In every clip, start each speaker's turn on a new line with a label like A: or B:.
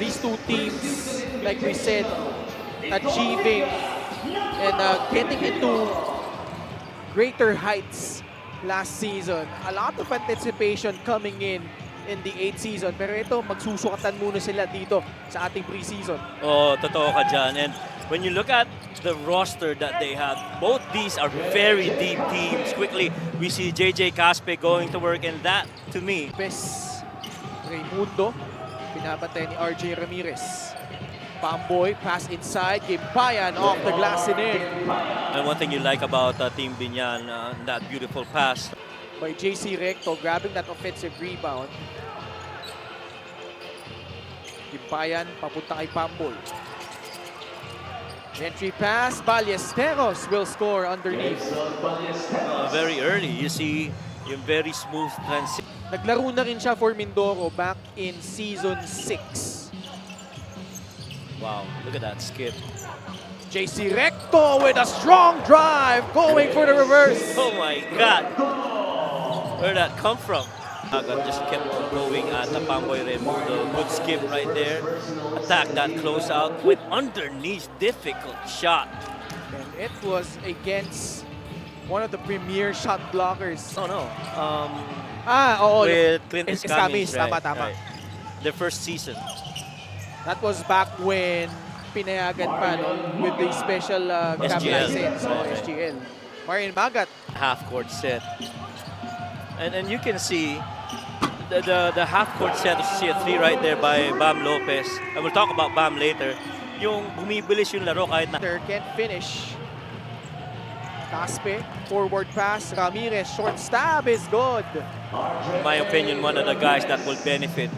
A: these two teams, like we said, achieving and getting into greater heights last season. A lot of anticipation coming in the 8th season. Pero ito, magsusukatan muna sila dito sa ating preseason.
B: Oh, totoo ka dyan. And when you look at the roster that they have, both these are very deep teams. Quickly, we see JJ Caspe going to work, and that, to me,
A: Pes Raimundo, pinapatay ni RJ Ramirez. Pamboy, pass inside, Gimpayan off the glass and in.
B: and one thing you like about Team Binyan, that beautiful pass.
A: By JC Recto, grabbing that offensive rebound. Gimpayan, papunta kay Pamboy. Entry pass, Ballesteros will score underneath.
B: Very early, you see yung very smooth transition.
A: Naglaro na rin siya for Mindoro back in season 6.
B: Wow, look at that skip.
A: JC Recto with a strong drive, going for the reverse.
B: Oh my God! Where did that come from? Agad just kept going at the Pamboy Raimundo. Good skip right there. Attack that close out with underneath, difficult shot.
A: And it was against one of the premier shot blockers.
B: Oh no.
A: Oo.
B: With Clint
A: Escamis,
B: right,
A: tama.
B: right. Their first season.
A: That was back when pinayagan pa with the special cam
B: SGL.
A: license,
B: Right.
A: SGL. Marian Magat.
B: Half-court set. And you can see the half-court set of C3 right there by Bam Lopez. And we'll talk about Bam later. Yung bumibilis yung laro kahit na...
A: Can't finish. Caspe, forward pass. Ramirez, short stab is good.
B: In my opinion, one of the guys that will benefit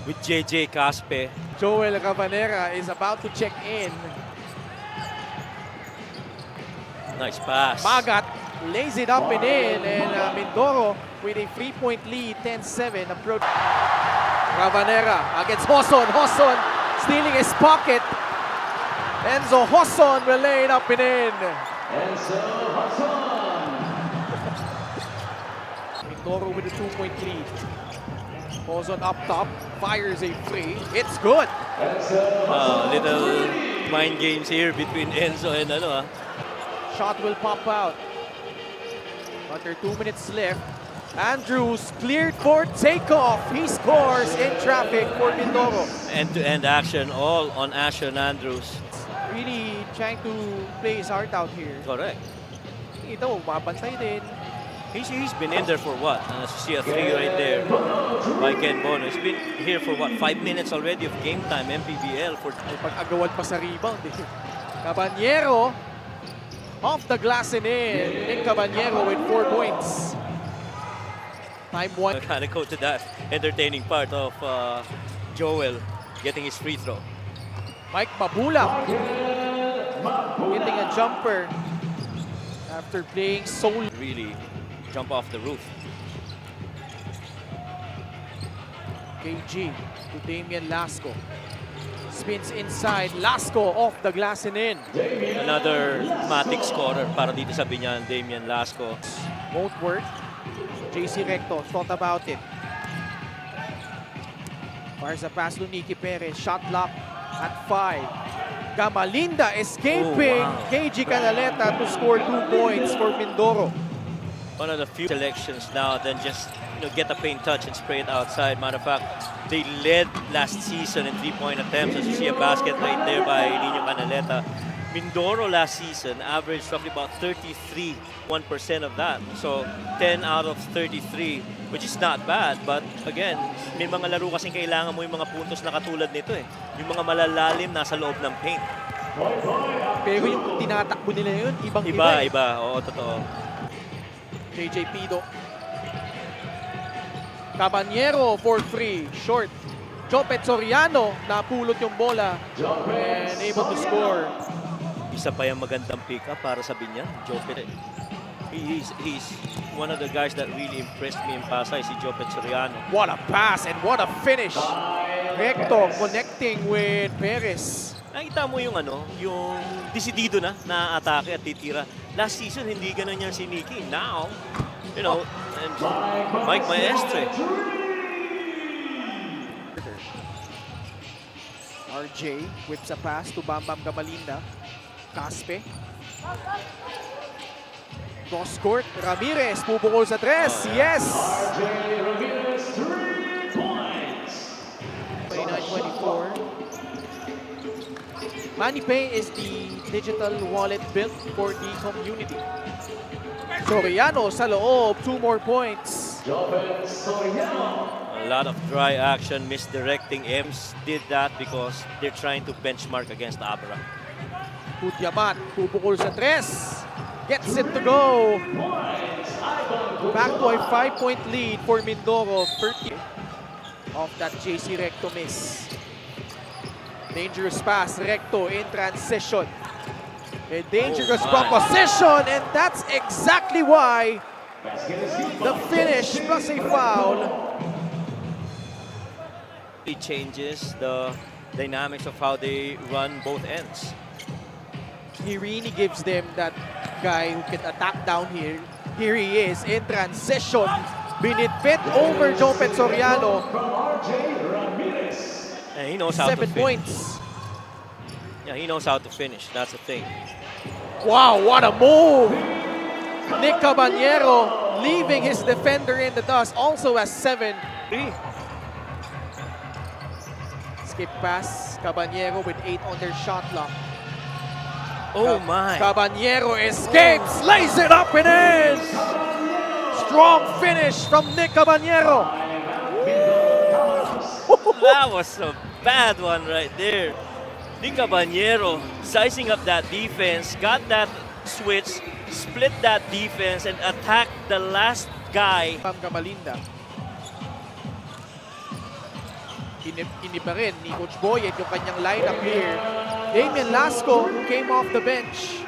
B: with JJ Caspe.
A: Joel Cabanera is about to check in.
B: Nice pass.
A: Magat lays it up and in, and Mindoro with a 3-point lead, 10-7 approach. Cabanera against Hoson. Hoson stealing his pocket. Enzo Hoson will lay it up and in. Mindoro with a 2-point lead. Hoson up top, fires a free. It's good.
B: Little mind games here between Enzo and
A: Shot will pop out. Under 2 minutes left. Andrews cleared for takeoff. He scores in traffic for Mindoro.
B: End-to-end action, all on Ashon Andrews.
A: Really trying to play his heart out here.
B: Correct.
A: Ito, mabantay din.
B: He's been in there for what? As you see a 3 right there by Ken Bono. He's been here for what? 5 minutes already of game time, MPBL.
A: Ay, pag-agawad pa sa rebound. Cabanyero off the glass and in. Nick Cabanyero with 4 points. Time 1.
B: Kind of go to that entertaining part of Joel getting his free throw.
A: Mike Mabula hitting a jumper after playing so
B: Really jump off the roof.
A: KG to Damian Lasco. Spins inside. Lasco off the glass and in.
B: Another matic scorer para dito sa Binyan, Damian Lasco.
A: Won't work. JC Recto thought about it. Fires a pass to Nicky Perez. Shot block at 5. Gamalinda escaping.
B: Oh, wow.
A: KG Canaleta to score 2 points for Mindoro.
B: One of the few selections now than just get a paint touch and spray it outside. Matter of fact, they led last season in 3-point attempts. As you see a basket right there by Nino Canaleta. Mindoro last season averaged roughly about 33, 1% of that. So 10 out of 33, which is not bad. But again, may mga laro kasing kailangan mo yung mga puntos na katulad nito eh. Yung mga malalalim nasa loob ng paint.
A: Pero yung tinatakbo nila yun, ibang-iba.
B: Iba. Oo, totoo.
A: JJ Pido. Cabanyero for 3. Short. Jopet Soriano napulot yung bola and able to score.
B: Isa pa yung magandang pick-up para sa Binyan, Jopet. He's one of the guys that really impressed me in Pasay, si Jopet Soriano.
A: What a pass and what a finish. Recto connecting with Perez.
B: Nakita mo yung yung desidido na atake at titira. Last season, hindi ganun yan si Nicky. Now, and Mike Maestre.
A: RJ whips a pass to Bam Bam Gamalinda. Caspe. Cross court. Ramirez pupukol sa tres. Yes! 29-24. MoneyPay is the digital wallet built for the community. Soriano sa loob. 2 more points.
B: A lot of dry action, misdirecting. Ems did that because they're trying to benchmark against Abra.
A: Kutyamat, pupukol sa tres. Gets it to go. Back to a 5-point lead for Mindoro. 30 of that JC Recto miss. Dangerous pass, Recto in transition. A dangerous proposition, and that's exactly why the finish plus a foul.
B: It changes the dynamics of how they run both ends.
A: He really gives them that guy who can attack down here. Here he is in transition. Binitbit over Jopet Soriano.
B: And he knows how
A: 7
B: to finish.
A: points.
B: Yeah, he knows how to finish. That's the thing.
A: Wow, what a move! Nick Caballero leaving his defender in the dust. Also has 7. Skip pass. Caballero with 8 on their shot clock.
B: Oh my.
A: Caballero escapes, lays it up and in! Strong finish from Nick Caballero.
B: That was a bad one right there. Nick Caballero sizing up that defense, got that switch, split that defense, and attacked the last guy.
A: Bam Gamalinda. Iniba rin ni Coach Boyet yung kanyang lineup here. Damian Lasco, who came off the bench,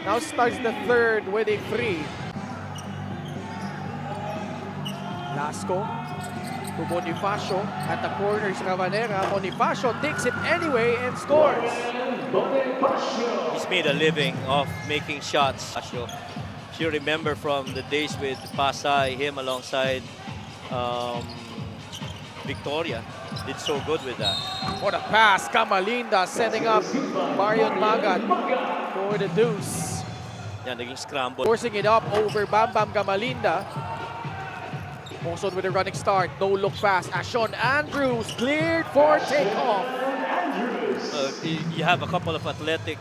A: now starts the third with a free. Lasco to Bonifacio at the corners. Ravanera. Bonifacio takes it anyway and scores.
B: He's made a living of making shots. If you remember from the days with Pasay, him alongside Victoria did so good with that.
A: What a pass. Camalinda setting up Marion Magat for the deuce.
B: Yan, naging scramble.
A: Forcing it up over Bam Bam Gamalinda. Also with a running start. No look pass. Ashon Andrews cleared for takeoff.
B: You have a couple of athletic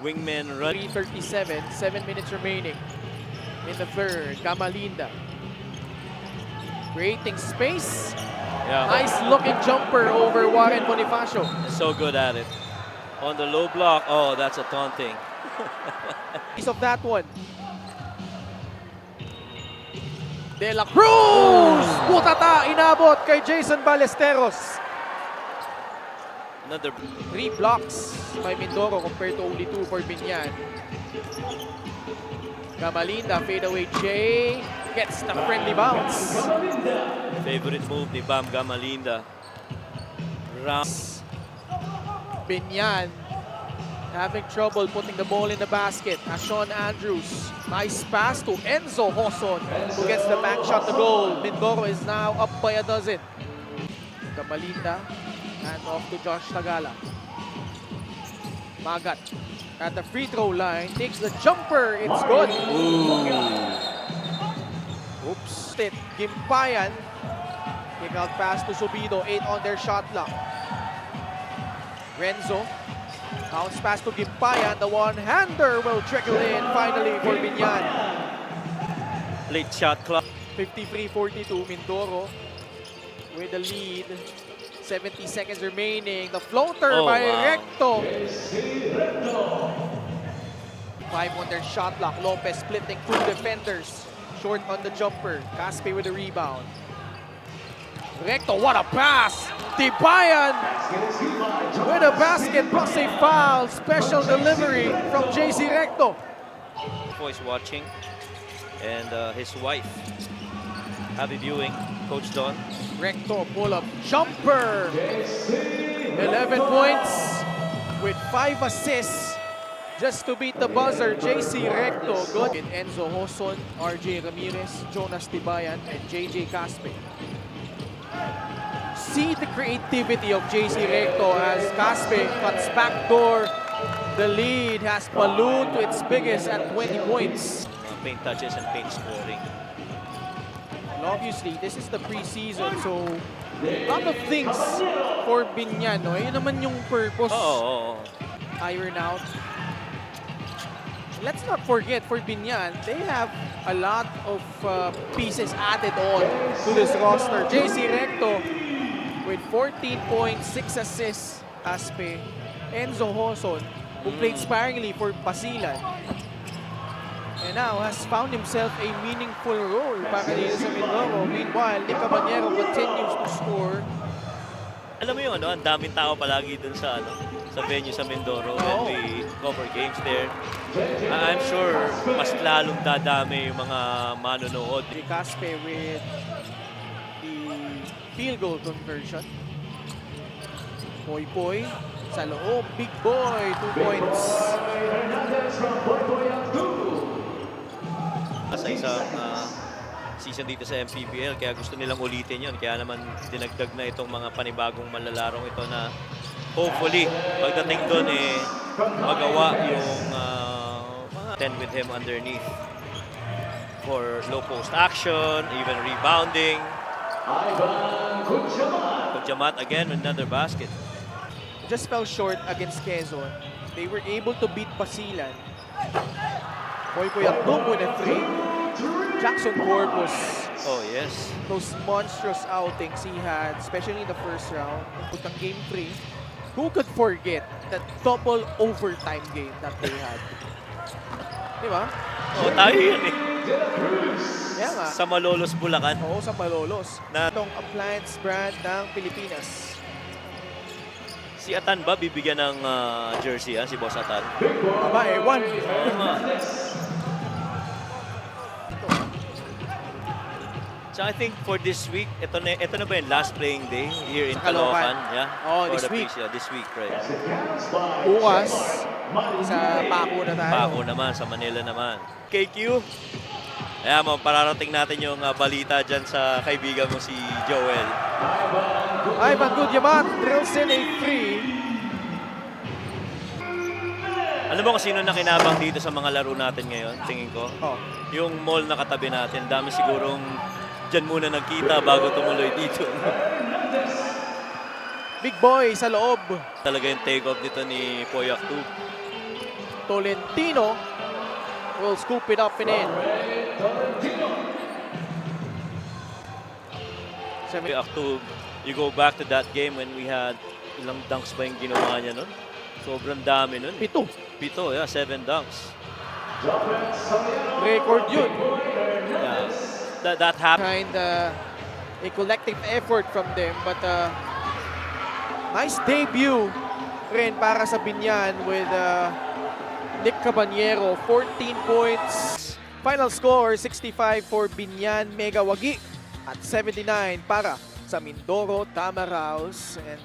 B: wingmen running.
A: 3:37, 7 minutes remaining in the third. Gamalinda creating space.
B: Yeah,
A: Nice looking jumper over Warren Bonifacio.
B: so good at it. On the low block, oh, that's a taunting.
A: Piece of that one. De La Cruz! Putata inabot kay Jason Ballesteros.
B: Another
A: 3 blocks by Mindoro compared to only 2 for Binyan. Gamalinda, fadeaway J. Gets the friendly bounce.
B: favorite move ni Bam Gamalinda.
A: Binyan having trouble putting the ball in the basket. Ashon Andrews. Nice pass to Enzo Hoson, who gets the back shot to goal. Mindoro is now up by a dozen. Gamalinda and off to Josh Tagala. Magat at the free throw line takes the jumper. It's good. Oops. Gimpayan. Kick out pass to Subido. 8 on their shot clock. Renzo. Bounce pass to Gimpayan. The one-hander will trickle in finally for Binyan.
B: late shot clock.
A: 53-42, Mindoro with the lead. 70 seconds remaining. The floater by Recto. 5 on their shot clock. Lopez splitting 2 defenders. Short on the jumper. Caspe with the rebound. Recto, what a pass! Tibayan with a basket plus a foul. Special delivery from JC Recto.
B: Boys watching, and his wife, happy viewing, Coach Don.
A: Recto pull-up jumper. 11 points with 5 assists just to beat the buzzer. JC Recto. Good. Enzo Hoson, RJ Ramirez, Jonas Tibayan, and JJ Caspe. see the creativity of JC Recto as Caspe cuts backdoor. The lead has ballooned to its biggest at 20 points.
B: Paint touches and paint scoring.
A: And obviously, this is the preseason, so a lot of things for Binyan. No? Yun naman yung purpose.
B: Oo.
A: Iron out. Let's not forget, for Binyan, they have a lot of pieces added on to this roster. JC Recto with 14 points, 6 assists, Aspe. Enzo Hoson, who played sparingly for Basilan. And now has found himself a meaningful role para dito sa Mindoro. Meanwhile, Nick Caballero continues to score.
B: Alam mo yun, ang daming tao palagi dun sa sa venue sa Mindoro when we cover games there. I'm sure mas lalong dadami yung mga manonood.
A: Caspe with the field goal conversion. Poy sa loob. Big Boy, 2 points.
B: Sa isang season dito sa MPBL, kaya gusto nilang ulitin yun. Kaya naman dinagdag na itong mga panibagong malalarong ito na hopefully pagdating doon magawa yung mga 10 with him underneath for low post action, even rebounding. Kudjamat again with another basket.
A: Just fell short against Quezon. They were able to beat Basilan. Poy Akdum with a 3. Jackson Corpus.
B: Oh yes.
A: Those monstrous outings he had, especially in the first round. Putang game 3. Who could forget that double overtime game that they had? Di ba?
B: Oh, tayo yun
A: Kaya nga.
B: Sa Malolos, Bulacan.
A: Oo, sa Malolos.
B: Na
A: Itong appliance brand ng Pilipinas.
B: si Atan ba bibigyan ng jersey si Boss Atan?
A: Aba, 1.
B: Oo nga. So I think for this week, ito na ba yung last playing day here in
A: Sa Caloocan.
B: Caloocan? Yeah?
A: Oh,
B: For
A: this
B: the
A: week.
B: Peace, yeah, this week, right.
A: Bukas, sa Paco na tayo.
B: Paco naman, sa Manila naman. KQ, kaya pararating natin yung balita dyan sa kaibigan mo si Joel.
A: Ivan Kudjamat drills in a 3.
B: Alam mo kung sino nakinabang dito sa mga laro natin ngayon, tingin ko?
A: Oh.
B: Yung mall na katabi natin, dami sigurong dyan muna nagkita bago tumuloy dito.
A: Big Boy sa loob.
B: Talaga yung take-off dito ni Poy Akdum.
A: Tolentino will scoop it up and in.
B: Poy Akdum, you go back to that game when we had ilang dunks ba yung ginawa niya nun? Sobrang dami nun.
A: 7.
B: 7, yeah, 7 dunks.
A: Record yun.
B: Yeah. That happened.
A: Kind a collective effort from them, but nice debut rin para sa Binyan with Nick Caballero, 14 points. Final score, 65 for Binyan Mega Wagi at 79 para sa Mindoro Tamaraos. And